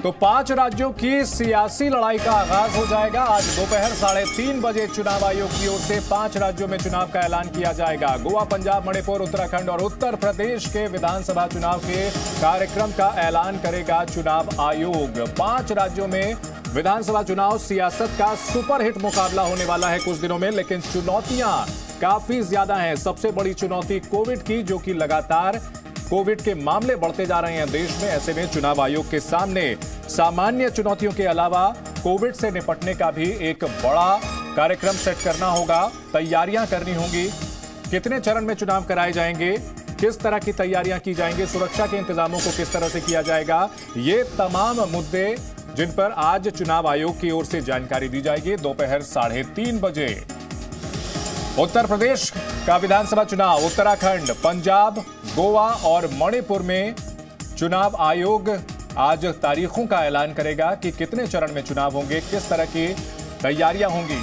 तो 5 राज्यों की सियासी लड़ाई का आगाज हो जाएगा। आज दोपहर 3:30 बजे चुनाव आयोग की ओर से 5 राज्यों में चुनाव का ऐलान किया जाएगा। गोवा, पंजाब, मणिपुर, उत्तराखंड और उत्तर प्रदेश के विधानसभा चुनाव के कार्यक्रम का ऐलान करेगा चुनाव आयोग। 5 राज्यों में विधानसभा चुनाव सियासत का सुपरहिट मुकाबला होने वाला है कुछ दिनों में, लेकिन चुनौतियां काफी ज्यादा हैं। सबसे बड़ी चुनौती कोविड की, जो कि लगातार कोविड के मामले बढ़ते जा रहे हैं देश में। ऐसे में चुनाव आयोग के सामने सामान्य चुनौतियों के अलावा कोविड से निपटने का भी एक बड़ा कार्यक्रम सेट करना होगा, तैयारियां करनी होंगी। कितने चरण में चुनाव कराए जाएंगे, किस तरह की तैयारियां की जाएंगी, सुरक्षा के इंतजामों को किस तरह से किया जाएगा, ये तमाम मुद्दे जिन पर आज चुनाव आयोग की ओर से जानकारी दी जाएगी। दोपहर 3:30 बजे उत्तर प्रदेश का विधानसभा चुनाव, उत्तराखंड, पंजाब, गोवा और मणिपुर में चुनाव आयोग आज तारीखों का ऐलान करेगा कि कितने चरण में चुनाव होंगे, किस तरह की तैयारियां होंगी।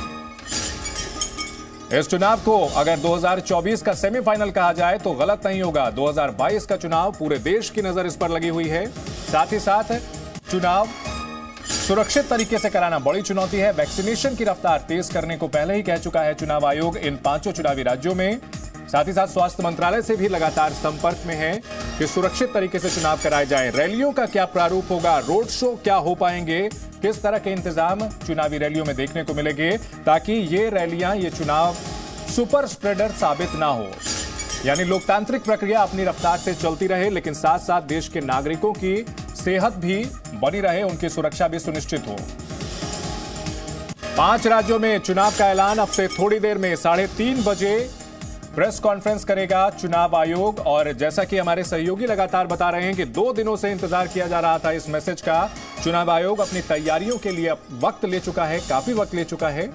इस चुनाव को अगर 2024 का सेमीफाइनल कहा जाए तो गलत नहीं होगा। 2022 का चुनाव, पूरे देश की नजर इस पर लगी हुई है। साथ ही साथ चुनाव सुरक्षित तरीके से कराना बड़ी चुनौती है। वैक्सीनेशन की रफ्तार तेज करने को पहले ही कह चुका है चुनाव आयोग इन 5 चुनावी राज्यों में। साथ ही साथ स्वास्थ्य मंत्रालय से भी लगातार संपर्क में है कि सुरक्षित तरीके से चुनाव कराए जाएं। रैलियों का क्या प्रारूप होगा, रोड शो क्या हो पाएंगे, किस तरह के इंतजाम चुनावी रैलियों में देखने को मिलेंगे, ताकि ये रैलियां, ये चुनाव सुपर स्प्रेडर साबित ना हो। यानी लोकतांत्रिक प्रक्रिया अपनी रफ्तार से चलती रहे, लेकिन साथ साथ देश के नागरिकों की सेहत भी बनी रहे, उनकी सुरक्षा भी सुनिश्चित हो। 5 राज्यों में चुनाव का ऐलान अब से थोड़ी देर में 3:30 बजे प्रेस कॉन्फ्रेंस करेगा चुनाव आयोग। और जैसा कि हमारे सहयोगी लगातार बता रहे हैं कि 2 दिनों से इंतजार किया जा रहा था इस मैसेज का। चुनाव आयोग अपनी तैयारियों के लिए वक्त ले चुका है, काफी वक्त ले चुका है,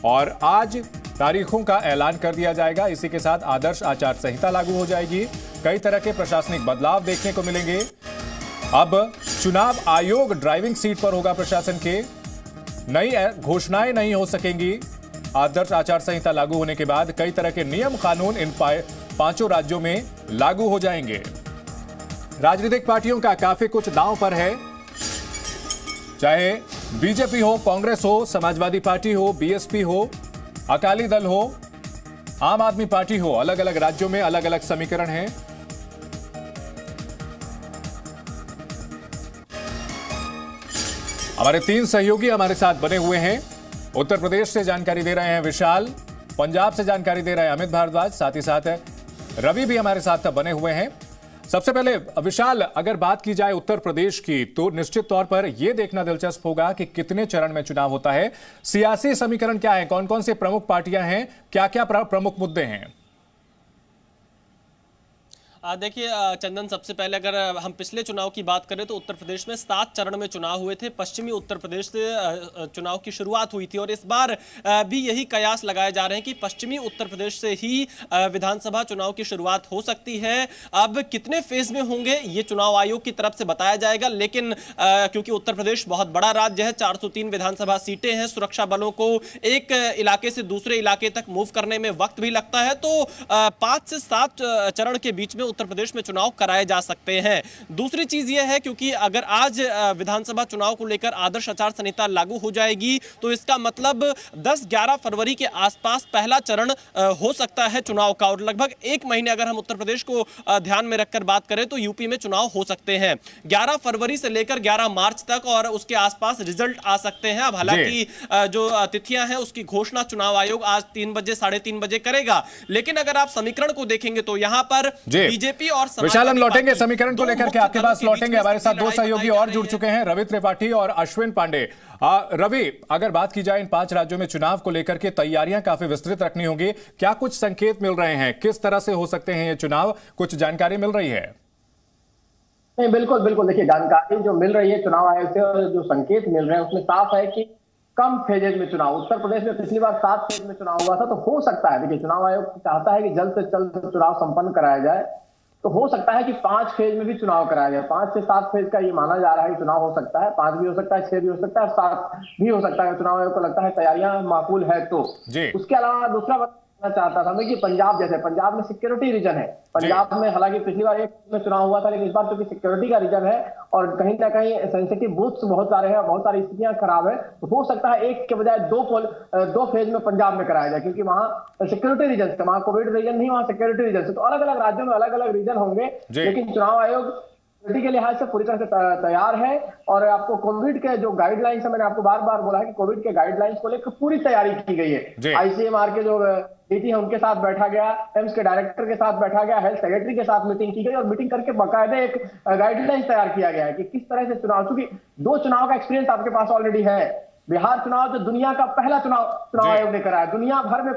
और आज तारीखों का ऐलान कर दिया जाएगा। इसी के साथ आदर्श आचार संहिता लागू हो जाएगी। कई तरह के प्रशासनिक बदलाव देखने को मिलेंगे। अब चुनाव आयोग ड्राइविंग सीट पर होगा प्रशासन के। नई घोषणाएं नहीं हो सकेंगी। आदर्श आचार संहिता लागू होने के बाद कई तरह के नियम कानून इन 5 राज्यों में लागू हो जाएंगे। राजनीतिक पार्टियों का काफी कुछ दांव पर है, चाहे बीजेपी हो, कांग्रेस हो, समाजवादी पार्टी हो, बीएसपी हो, अकाली दल हो, आम आदमी पार्टी हो। अलग अलग राज्यों में अलग अलग समीकरण हैं। हमारे 3 सहयोगी हमारे साथ बने हुए हैं। उत्तर प्रदेश से जानकारी दे रहे हैं विशाल, पंजाब से जानकारी दे रहे हैं अमित भारद्वाज, साथ ही साथ रवि भी हमारे साथ बने हुए हैं। सबसे पहले विशाल, अगर बात की जाए उत्तर प्रदेश की, तो निश्चित तौर पर यह देखना दिलचस्प होगा कि कितने चरण में चुनाव होता है। सियासी समीकरण क्या है, कौन कौन से प्रमुख पार्टियां हैं, क्या क्या प्रमुख मुद्दे हैं? देखिए चंदन, सबसे पहले अगर हम पिछले चुनाव की बात करें तो उत्तर प्रदेश में 7 चरण में चुनाव हुए थे। पश्चिमी उत्तर प्रदेश से चुनाव की शुरुआत हुई थी और इस बार भी यही कयास लगाए जा रहे हैं कि पश्चिमी उत्तर प्रदेश से ही विधानसभा चुनाव की शुरुआत हो सकती है। अब कितने फेज में होंगे ये चुनाव आयोग की तरफ से बताया जाएगा, लेकिन क्योंकि उत्तर प्रदेश बहुत बड़ा राज्य है, 403 विधानसभा सीटें हैं, सुरक्षा बलों को एक इलाके से दूसरे इलाके तक मूव करने में वक्त भी लगता है, तो 5 से 7 चरण के बीच में उत्तर प्रदेश में चुनाव कराए जा सकते हैं। दूसरी चीज यह है, क्योंकि अगर आज विधानसभा चुनाव को लेकर आदर्श आचार संहिता लागू हो जाएगी तो इसका मतलब 10-11 फरवरी के आसपास पहला चरण हो सकता है चुनाव का। और लगभग 1 महीने अगर हम उत्तर प्रदेश को ध्यान में रखकर बात करें तो यूपी में चुनाव हो सकते हैं 11 फरवरी से लेकर 11 मार्च तक, और उसके आसपास रिजल्ट आ सकते हैं। अब हालांकि जो तिथियां हैं उसकी घोषणा चुनाव आयोग आज 3 बजे 3:30 बजे करेगा, लेकिन अगर आप समीकरण को देखेंगे तो यहां पर बीजेपी और विशाल, हम लौटेंगे समीकरण को लेकर के आपके पास लौटेंगे। हमारे साथ 2 सहयोगी और जुड़ चुके हैं, रवि त्रिपाठी और अश्विन पांडे। रवि, अगर बात की जाए इन 5 राज्यों में चुनाव को लेकर के तैयारियां काफी विस्तृत रखनी होगी, क्या कुछ संकेत मिल रहे हैं, किस तरह से हो सकते हैं ये चुनाव, कुछ जानकारी मिल रही है? नहीं, बिल्कुल बिल्कुल। देखिए, जानकारी जो मिल रही है चुनाव आयोग से और जो संकेत मिल रहे हैं उसमें साफ है कि कम फेजेज में चुनाव। उत्तर प्रदेश में पिछली बार 7 फेज में चुनाव हुआ था, तो हो सकता है, देखिए चुनाव आयोग चाहता है कि जल्द से जल्द चुनाव संपन्न कराया जाए, तो हो सकता है कि 5 फेज में भी चुनाव कराया जाए। 5 से 7 फेज का ये माना जा रहा है कि चुनाव हो सकता है। 5 भी हो सकता है, 6 भी हो सकता है, 7 भी हो सकता है। चुनाव आयोग को लगता है तैयारियां माकूल है तो। उसके अलावा दूसरा चाहता था मैं कि पंजाब में सिक्योरिटी रीजन है। पंजाब में हालांकि पिछली बार एक में चुनाव हुआ था, लेकिन इस बार क्योंकि सिक्योरिटी का रीजन है और कहीं ना कहीं सेंसिटिव बूथ्स बहुत सारे हैं, बहुत सारी स्थितियां खराब है, तो हो सकता है एक के बजाय दो फेज में पंजाब में कराया जाए, क्योंकि वहां सिक्योरिटी रीजन है, वहां कोविड रीजन नहीं, वहां सिक्योरिटी रीजन है। तो अलग अलग राज्यों में अलग अलग रीजन होंगे, लेकिन चुनाव आयोग सिक्योरिटी के लिहाज से पूरी तरह से तैयार है। और आपको कोविड के जो गाइडलाइंस है, मैंने आपको बार बार बोला है कि कोविड के गाइडलाइंस को लेकर पूरी तैयारी की गई है। आईसीएमआर के जो डीटी है उनके साथ बैठा गया, एम्स के डायरेक्टर के साथ बैठा गया, हेल्थ सेक्रेटरी के साथ मीटिंग की गई और मीटिंग करके बाकायदे एक गाइडलाइंस तैयार किया गया है कि किस तरह से चुनाव, चूंकि 2 चुनाव का एक्सपीरियंस आपके पास ऑलरेडी है। बिहार चुनाव जो दुनिया का पहला चुनाव आयोग ने कराया, दुनिया भर में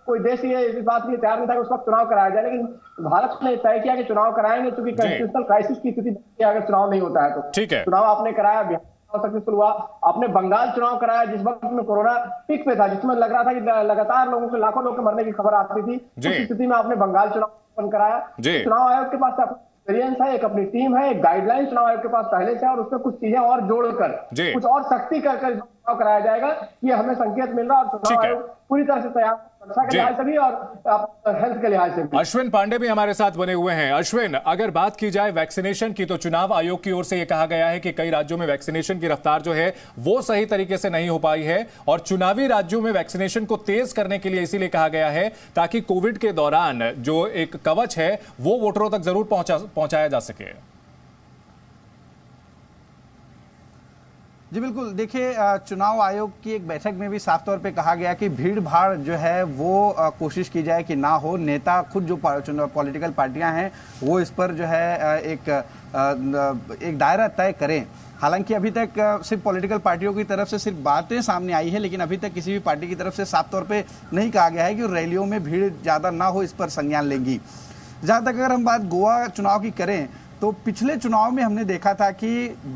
कोई देश ये इस बात के लिए तैयार नहीं था कि उस वक्त चुनाव कराया जाए, लेकिन भारत ने तय किया कि चुनाव कराएंगे, क्योंकि कॉन्स्टिट्यूशनल क्राइसिस की स्थिति अगर चुनाव नहीं होता है तो चुनाव आपने कराया, बिहार सक्सेसफुल हुआ। आपने बंगाल चुनाव कराया जिस वक्त में कोरोना पीक पे था, जिसमें लग रहा था कि लगातार लोगों के लाखों लोगों के मरने की खबर आती थी, उस स्थिति में आपने बंगाल चुनाव कराया। चुनाव आयोग के पास एक्सपीरियंस है, एक अपनी टीम है, एक गाइडलाइन चुनाव आयोग के पास पहले से है और उसमें कुछ चीजें और जोड़कर कुछ और सख्ती कर चुनाव कराया जाएगा, ये हमें संकेत मिल रहा है। और चुनाव आयोग पूरी तरह से तैयार, सुरक्षा के लिहाज से भी और हेल्थ के लिहाज से भी। अश्विन पांडे भी हमारे साथ बने हुए हैं। अश्विन, अगर बात की जाए वैक्सीनेशन की, तो चुनाव आयोग की ओर से यह कहा गया है कि कई राज्यों में वैक्सीनेशन की रफ्तार जो है वो सही तरीके से नहीं हो पाई है और चुनावी राज्यों में वैक्सीनेशन को तेज करने के लिए इसीलिए कहा गया है ताकि कोविड के दौरान जो एक कवच है वो वोटरों तक जरूर पहुंचाया जा सके। जी बिल्कुल, देखिए चुनाव आयोग की एक बैठक में भी साफ तौर पे कहा गया कि भीड़ भाड़ जो है वो कोशिश की जाए कि ना हो। नेता खुद जो पॉलिटिकल पार्टियां हैं वो इस पर जो है एक दायरा तय करें। हालांकि अभी तक सिर्फ पॉलिटिकल पार्टियों की तरफ से सिर्फ बातें सामने आई है, लेकिन अभी तक किसी भी पार्टी की तरफ से साफ तौर पे नहीं कहा गया है कि रैलियों में भीड़ ज़्यादा ना हो, इस पर संज्ञान लेंगी। जहाँ तक अगर हम बात गोवा चुनाव की करें तो पिछले चुनाव में हमने देखा था कि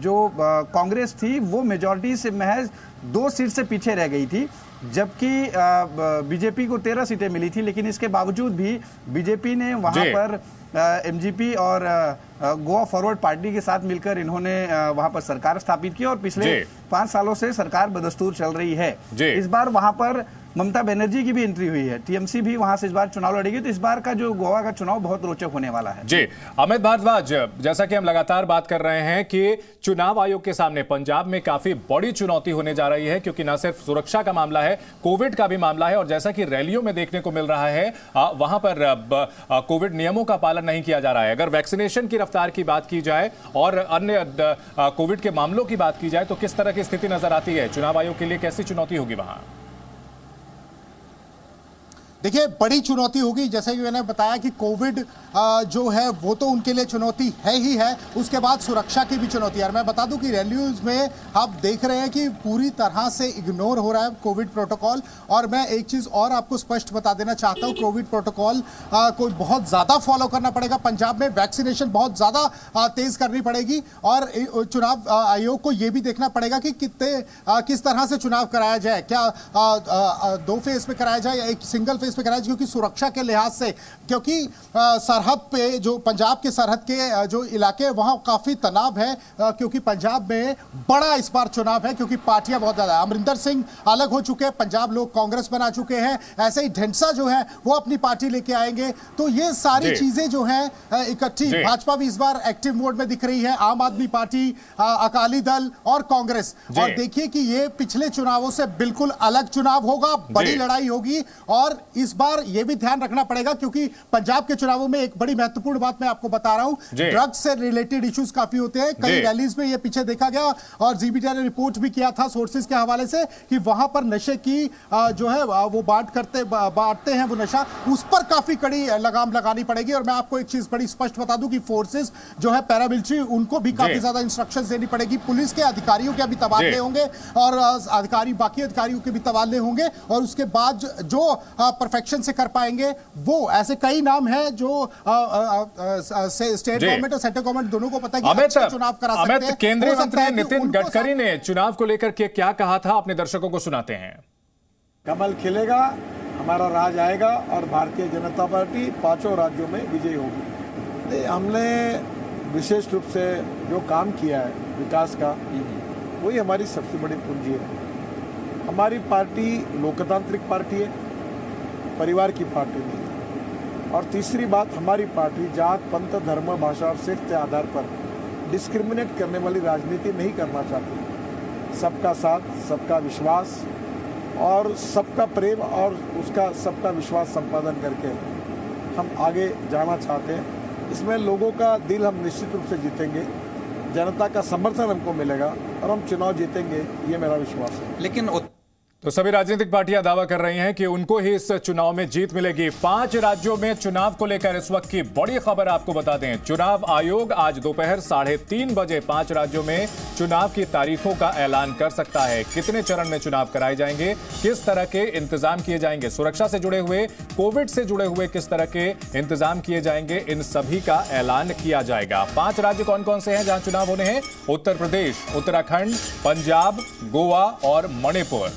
जो कांग्रेस थी वो मेजॉरिटी से महज 2 सीट से पीछे रह गई थी, जबकि बीजेपी को 13 सीटें मिली थी। लेकिन इसके बावजूद भी बीजेपी ने वहां पर एमजीपी और गोवा फॉरवर्ड पार्टी के साथ मिलकर इन्होंने वहां पर सरकार स्थापित की और पिछले 5 सालों से सरकार बदस्तूर चल रही है। इस बार वहां पर ममता बनर्जी की भी एंट्री हुई है, टीएमसी भी वहां से इस बार चुनाव लड़ेगी, तो इस बार का जो गोवा का चुनाव बहुत रोचक होने वाला है। जी अमित भारद्वाज, जैसा कि हम लगातार बात कर रहे हैं कि चुनाव आयोग के सामने पंजाब में काफी बड़ी चुनौती होने जा रही है, क्योंकि न सिर्फ सुरक्षा का मामला है, कोविड का भी मामला है और जैसा कि रैलियों में देखने को मिल रहा है वहां पर कोविड नियमों का पालन नहीं किया जा रहा है। अगर वैक्सीनेशन की रफ्तार की बात की जाए और अन्य कोविड के मामलों की बात की जाए तो किस तरह की स्थिति नजर आती है? चुनाव आयोग के लिए कैसी चुनौती होगी वहां? देखिए, बड़ी चुनौती होगी। जैसे कि मैंने बताया कि कोविड जो है वो तो उनके लिए चुनौती है ही है, उसके बाद सुरक्षा की भी चुनौती है। और मैं बता दूं कि रैलियों में आप देख रहे हैं कि पूरी तरह से इग्नोर हो रहा है कोविड प्रोटोकॉल। और मैं एक चीज़ और आपको स्पष्ट बता देना चाहता हूं, कोविड प्रोटोकॉल को बहुत ज़्यादा फॉलो करना पड़ेगा। पंजाब में वैक्सीनेशन बहुत ज़्यादा तेज़ करनी पड़ेगी और चुनाव आयोग को ये भी देखना पड़ेगा कि किस तरह से चुनाव कराया जाए, क्या 2 फेज में कराया जाए या एक सिंगल फेज पे कराया, क्योंकि सुरक्षा के लिहाज से, क्योंकि सरहद पे जो पंजाब के सरहद के जो इलाके वहां काफी तनाव है, क्योंकि पंजाब में बड़ा इस बार चुनाव है, क्योंकि पार्टियां बहुत ज्यादा है। अमरिंदर सिंह अलग हो चुके हैं, पंजाब लोग कांग्रेस बना चुके हैं, ऐसे ही ढेंसा जो है वो अपनी पार्टी लेके आएंगे। तो ये सारी चीजें जो है इकट्ठी, भाजपा भी इस बार एक्टिव मोड में दिख रही है, आम आदमी पार्टी, अकाली दल और कांग्रेस। और देखिए कि ये पिछले चुनावों से बिल्कुल अलग चुनाव होगा, बड़ी लड़ाई होगी। और इस बार यह भी ध्यान रखना पड़ेगा, क्योंकि पंजाब के चुनावों में एक बड़ी महत्वपूर्ण बात मैं आपको बता रहा हूं, ड्रग्स से रिलेटेड इश्यूज काफी होते हैं। कई रैलीज में यह पीछे देखा गया और जीबीटी ने रिपोर्ट भी किया था सोर्सेज के हवाले से कि वहां पर नशे की जो है वो बांटते हैं वो नशा, उस पर काफी कड़ी लगाम लगानी पड़ेगी। और मैं आपको एक चीज बड़ी स्पष्ट बता दूं कि फोर्सेज जो है पैरामिलिट्री, उनको भी काफी ज्यादा इंस्ट्रक्शंस देनी पड़ेगी। पुलिस के अधिकारियों के भी तबादले होंगे और बाकी अधिकारियों के भी तबादले होंगे। और उसके बाद जो परफेक्शन से कर पाएंगे वो, ऐसे कई नाम हैं जो स्टेट गवर्नमेंट और सेंट्रल गवर्नमेंट दोनों को पता है कि अच्छा चुनाव करा सकते हैं। केंद्रीय मंत्री नितिन गडकरी ने चुनाव को लेकर के क्या कहा था, अपने दर्शकों को सुनाते हैं। कमल खिलेगा, हमारा राज आएगा और भारतीय जनता पार्टी 5 राज्यों में विजयी होगी। हमने विशेष रूप से जो काम किया है विकास का, वही हमारी सबसे बड़ी पूंजी है। हमारी पार्टी लोकतांत्रिक पार्टी है परिवार की पार्टी नहीं है। और तीसरी बात, हमारी पार्टी जात, पंथ, धर्म, भाषा और सेक्स के आधार पर डिस्क्रिमिनेट करने वाली राजनीति नहीं करना चाहती। सबका साथ, सबका विश्वास और सबका प्रेम और उसका सबका विश्वास संपादन करके हम आगे जाना चाहते हैं। इसमें लोगों का दिल हम निश्चित रूप से जीतेंगे, जनता का समर्थन हमको मिलेगा और हम चुनाव जीतेंगे, ये मेरा विश्वास है। लेकिन तो सभी राजनीतिक पार्टियां दावा कर रही हैं कि उनको ही इस चुनाव में जीत मिलेगी। 5 राज्यों में चुनाव को लेकर इस वक्त की बड़ी खबर आपको बता दें। चुनाव आयोग आज दोपहर 3:30 बजे 5 राज्यों में चुनाव की तारीखों का ऐलान कर सकता है। कितने चरण में चुनाव कराए जाएंगे, किस तरह के इंतजाम किए जाएंगे, सुरक्षा से जुड़े हुए, कोविड से जुड़े हुए किस तरह के इंतजाम किए जाएंगे, इन सभी का ऐलान किया जाएगा। 5 राज्य कौन कौन से हैं जहां चुनाव होने हैं? उत्तर प्रदेश, उत्तराखंड, पंजाब, गोवा और मणिपुर।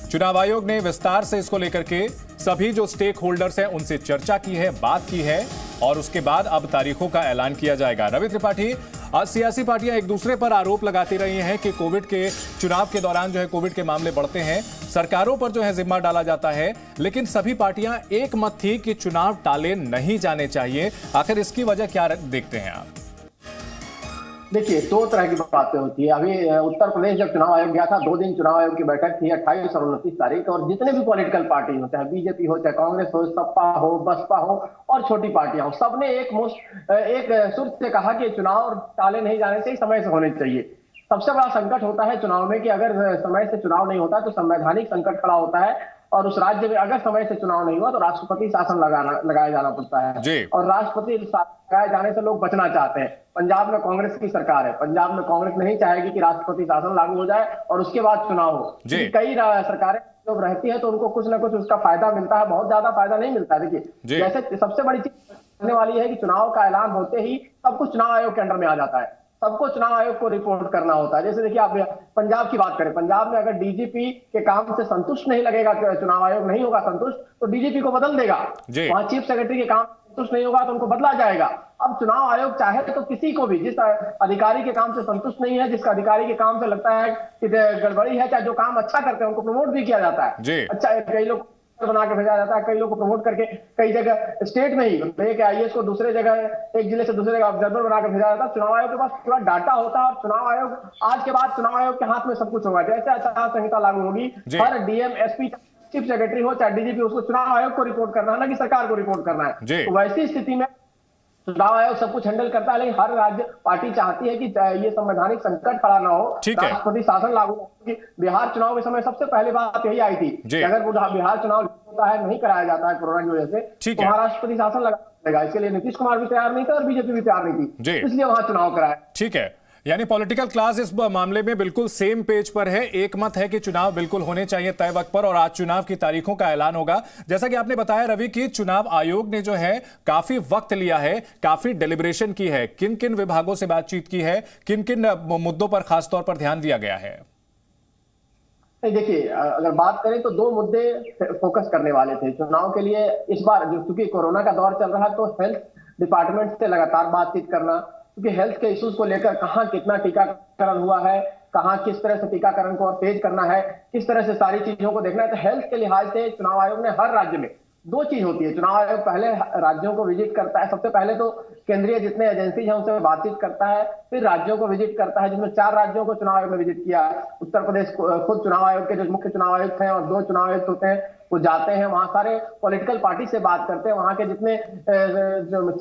चुनाव आयोग ने विस्तार से इसको लेकर के सभी जो स्टेक होल्डर्स हैं उनसे चर्चा की है, बात की है और उसके बाद अब तारीखों का ऐलान किया जाएगा। रवि त्रिपाठी, आज सियासी पार्टियां एक दूसरे पर आरोप लगाती रही हैं कि कोविड के चुनाव के दौरान जो है कोविड के मामले बढ़ते हैं, सरकारों पर जो है जिम्मा डाला जाता है, लेकिन सभी पार्टियां एक मत थी कि चुनाव टाले नहीं जाने चाहिए। आखिर इसकी वजह क्या देखते हैं आप? देखिए, 2 तरह की बातें होती है। अभी उत्तर प्रदेश जब चुनाव आयोग गया था, 2 दिन चुनाव आयोग की बैठक थी, 28 और 29 तारीख, और जितने भी पॉलिटिकल पार्टी होते हैं, बीजेपी हो, चाहे कांग्रेस हो, सपा हो, बसपा हो और छोटी पार्टियां हो, सबने एक सुर से कहा कि चुनाव टाले नहीं जाने चाहिए, समय से होने चाहिए। सबसे बड़ा संकट होता है चुनाव में कि अगर समय से चुनाव नहीं होता तो संवैधानिक संकट खड़ा होता है, और उस राज्य में अगर समय से चुनाव नहीं हुआ तो राष्ट्रपति शासन लगाया जाना पड़ता है, और राष्ट्रपति लगाए जाने से लोग बचना चाहते हैं। पंजाब में कांग्रेस की सरकार है, पंजाब में कांग्रेस नहीं चाहेगी कि राष्ट्रपति शासन लागू हो जाए और उसके बाद चुनाव हो। कई सरकारें जब रहती है तो उनको कुछ ना कुछ उसका फायदा मिलता है, बहुत ज्यादा फायदा नहीं मिलता। देखिए, जैसे सबसे बड़ी चीज होने वाली है कि चुनाव का ऐलान होते ही सब कुछ चुनाव आयोग के अंडर में आ जाता है, सबको चुनाव आयोग को रिपोर्ट करना होता है। जैसे देखिए, आप पंजाब की बात करें, पंजाब में अगर डीजीपी के काम से संतुष्ट नहीं लगेगा, चुनाव आयोग नहीं होगा संतुष्ट, तो डीजीपी को बदल देगा। वहां चीफ सेक्रेटरी के काम संतुष्ट नहीं होगा तो उनको बदला जाएगा। अब चुनाव आयोग चाहे तो किसी को भी, जिस अधिकारी के काम से संतुष्ट नहीं है, जिसका अधिकारी के काम से लगता है कि गड़बड़ी है, चाहे जो काम अच्छा करते हैं उनको प्रमोट भी किया जाता है। अच्छा, कई लोग बना के भेजा जाता है, कई लोग को प्रमोट करके कई जगह स्टेट में ही एक आईएएस को दूसरे जगह, एक जिले से दूसरे जगह ऑब्जर्वर बना के भेजा जाता है। चुनाव आयोग के पास पूरा डाटा होता है और चुनाव आयोग आज के बाद चुनाव आयोग के हाथ में सब कुछ होगा। जैसे आचार संहिता लागू होगी, हर डीएम, एसपी, चीफ सेक्रेटरी हो चाहे डीजीपी, उसको चुनाव आयोग को रिपोर्ट करना है, ना कि सरकार को रिपोर्ट करना है। तो वैसी स्थिति में चुनाव आयोग सब कुछ हैंडल करता है, लेकिन हर राज्य पार्टी चाहती है कि ये संवैधानिक संकट खड़ा ना हो, राष्ट्रपति शासन लागू हो। बिहार चुनाव के समय सबसे पहले बात यही आई थी कि अगर बिहार चुनाव होता है, नहीं कराया जाता है कोरोना की वजह से, तो वहां राष्ट्रपति शासन लगाएगा। इसके लिए नीतीश कुमार भी तैयार नहीं थे और बीजेपी भी तैयार नहीं थी, इसलिए वहां चुनाव कराया। ठीक है, यानी पॉलिटिकल क्लास इस मामले में बिल्कुल सेम पेज पर है, एक मत है कि चुनाव बिल्कुल होने चाहिए तय वक्त पर, और आज चुनाव की तारीखों का ऐलान होगा। जैसा कि आपने बताया रवि कि चुनाव आयोग ने जो है काफी वक्त लिया है, काफी डेलिब्रेशन की है, किन किन विभागों से बातचीत की है, किन किन मुद्दों पर खासतौर पर ध्यान दिया गया है? देखिए, अगर बात करें तो 2 मुद्दे फोकस करने वाले थे चुनाव के लिए इस बार। क्योंकि कोरोना का दौर चल रहा है तो हेल्थ डिपार्टमेंट से लगातार बातचीत करना, क्योंकि हेल्थ के इश्यूज को लेकर कहां कितना टीकाकरण हुआ है, कहां किस तरह से टीकाकरण को और तेज करना है, किस तरह से सारी चीजों को देखना है। तो हेल्थ के लिहाज से चुनाव आयोग ने हर राज्य में 2 चीज होती है। चुनाव आयोग पहले राज्यों को विजिट करता है, सबसे पहले तो केंद्रीय जितने एजेंसी हैं उनसे बातचीत करता है, फिर राज्यों को विजिट करता है, जिसमें 4 राज्यों को चुनाव आयोग ने विजिट किया। उत्तर प्रदेश खुद चुनाव आयोग के जो मुख्य चुनाव आयुक्त हैं और 2 चुनाव आयुक्त होते हैं, वो जाते हैं वहां, सारे पॉलिटिकल पार्टी से बात करते हैं, वहां के जितने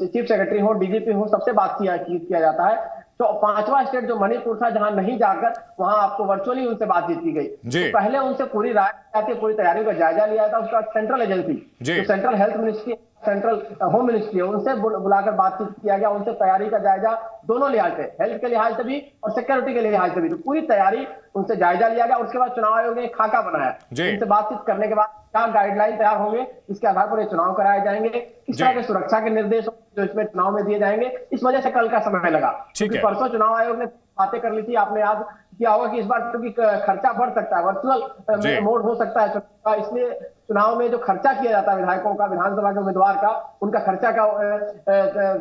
चीफ सेक्रेटरी हो, डीजीपी हो, सबसे बात किया जाता है। तो 5वां स्टेट जो मणिपुर था, जहां नहीं जाकर वहां आपको वर्चुअली उनसे बातचीत की गई। तो पहले उनसे पूरी राय आती, पूरी तैयारी का जायजा लिया था। उसका सेंट्रल एजेंसी, जो central health ministry, central home ministry है, उनसे बुलाकर बातचीत किया गया, उनसे तैयारी का जायजा दोनों लिहाज से, हेल्थ के लिहाज से भी और सिक्योरिटी के लिहाज से भी, तो पूरी तैयारी उनसे जायजा लिया गया। उसके बाद चुनाव आयोग ने एक खाका बनाया, उनसे बातचीत करने के बाद क्या गाइडलाइन तैयार होंगे, इसके आधार पर ये चुनाव कराए जाएंगे, किस तरह के सुरक्षा के निर्देश जो इसमें चुनाव में दिए जाएंगे। इस वजह से कल का समय लगा, क्योंकि परसों चुनाव आयोग ने बातें कर ली थी, आपने याद किया होगा कि इस बार क्योंकि खर्चा बढ़ सकता है, वर्चुअल मोड हो सकता है, इसलिए चुनाव में जो खर्चा किया जाता है विधायकों का, विधानसभा के उम्मीदवार का, उनका खर्चा का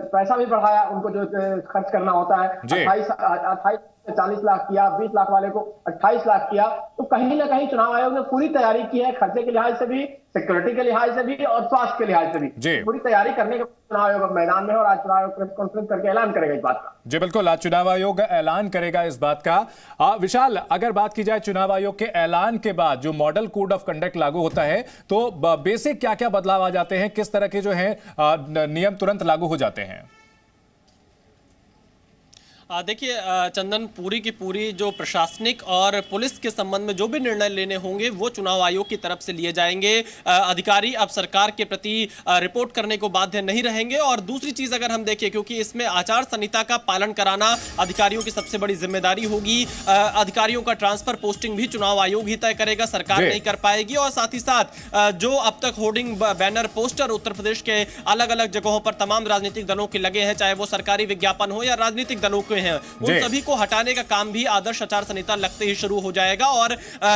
पैसा भी बढ़ाया, उनको जो खर्च करना होता है। 28 40 लाख किया, 20 लाख वाले को 28 लाख किया। तो कहीं ना कहीं चुनाव आयोग ने पूरी तैयारी की है, खर्चे के लिहाज से भी, सिक्योरिटी के लिहाज से भी और स्वास्थ्य के लिहाज से भी। पूरी तैयारी करने के चुनाव आयोग मैदान में है और आज चुनाव आयोग प्रेस कॉन्फ्रेंस करके ऐलान करेगा इस बात का। जी बिल्कुल, आज चुनाव आयोग ऐलान करेगा इस बात का। विशाल, अगर बात की जाए चुनाव आयोग के ऐलान के बाद जो मॉडल कोड ऑफ कंडक्ट लागू होता है, तो बेसिक क्या क्या बदलाव आ जाते हैं, किस तरह के जो है नियम तुरंत लागू हो जाते हैं? देखिए चंदन, पूरी की पूरी जो प्रशासनिक और पुलिस के संबंध में जो भी निर्णय लेने होंगे वो चुनाव आयोग की तरफ से लिए जाएंगे। अधिकारी अब सरकार के प्रति रिपोर्ट करने को बाध्य नहीं रहेंगे। और दूसरी चीज अगर हम देखें, क्योंकि इसमें आचार संहिता का पालन कराना अधिकारियों की सबसे बड़ी जिम्मेदारी होगी। अधिकारियों का ट्रांसफर पोस्टिंग भी चुनाव आयोग ही तय करेगा, सरकार नहीं कर पाएगी। और साथ ही साथ जो अब तक hoarding, banner, poster Uttar Pradesh के अलग अलग जगहों पर तमाम राजनीतिक दलों के लगे हैं, चाहे वो सरकारी विज्ञापन हो या राजनीतिक दलों के हैं, उन सभी को हटाने का काम भी आदर्श आचार संहिता लगते ही शुरू हो जाएगा। और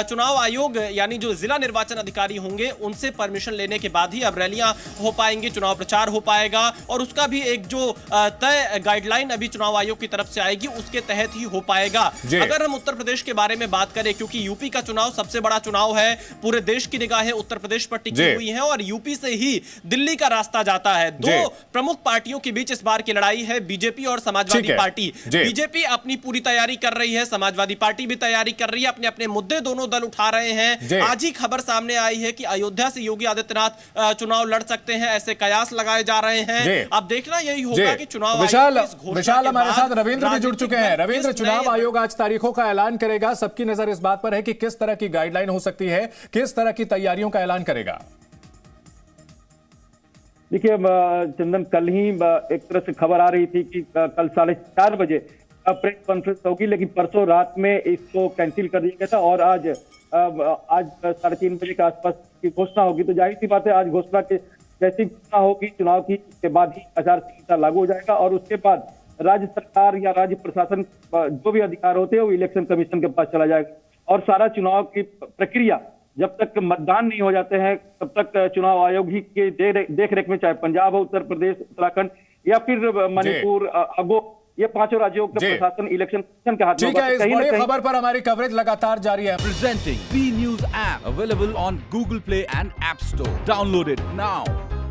चुनाव आयोग यानी जो जिला निर्वाचन अधिकारी होंगे उनसे परमिशन लेने के बाद ही अब रैलियां हो पाएंगी, चुनाव प्रचार हो पाएगा। और उसका भी एक जो तय गाइडलाइन अभी चुनाव आयोग की तरफ से आएगी उसके तहत ही हो पाएगा। अगर हम उत्तर प्रदेश के बारे में बात करें, क्योंकि यूपी का चुनाव सबसे बड़ा चुनाव है, पूरे देश की निगाहें उत्तर प्रदेश पर टिकी हुई है और यूपी से ही दिल्ली का रास्ता जाता है। दो प्रमुख पार्टियों के बीच इस बार की लड़ाई है, बीजेपी और समाजवादी पार्टी। बीजेपी अपनी पूरी तैयारी कर रही है, समाजवादी पार्टी भी तैयारी कर रही है, अपने अपने मुद्दे दोनों दल उठा रहे हैं। आज ही खबर सामने आई है कि अयोध्या से योगी आदित्यनाथ चुनाव लड़ सकते हैं, ऐसे कयास लगाए जा रहे हैं। अब देखना यही होगा कि चुनाव विशाल हमारे साथ रविंद्र भी जुड़ चुके हैं। रविंद्र, चुनाव आयोग आज तारीखों का ऐलान करेगा, सबकी नजर इस बात पर है कि किस तरह की गाइडलाइन हो सकती है, किस तरह की तैयारियों का ऐलान करेगा? देखिए चंदन, कल ही एक तरह से खबर आ रही थी कि कल 4:30 बजे प्रेस कॉन्फ्रेंस होगी, लेकिन परसों रात में इसको कैंसिल कर दिया गया था और आज 3:30 बजे के आसपास की घोषणा होगी। तो जाहिर सी बात है, आज घोषणा के जैसी घोषणा होगी चुनाव की, उसके बाद ही आचार संहिता लागू हो जाएगा और उसके बाद राज्य सरकार या राज्य प्रशासन जो भी अधिकार होते हैं वो इलेक्शन कमीशन के पास चला जाएगा और सारा चुनाव की प्रक्रिया जब तक मतदान नहीं हो जाते हैं तब तक चुनाव आयोग ही के देख रेख में, चाहे पंजाब हो, उत्तर प्रदेश, उत्तराखंड या फिर मणिपुर, आगो, ये पांचों राज्यों का प्रशासन इलेक्शन कमीशन के हाथ में होगा। इस बड़ी खबर पर हमारी कवरेज लगातार जारी है। Presenting B News app available on Google Play and App Store. Download it now.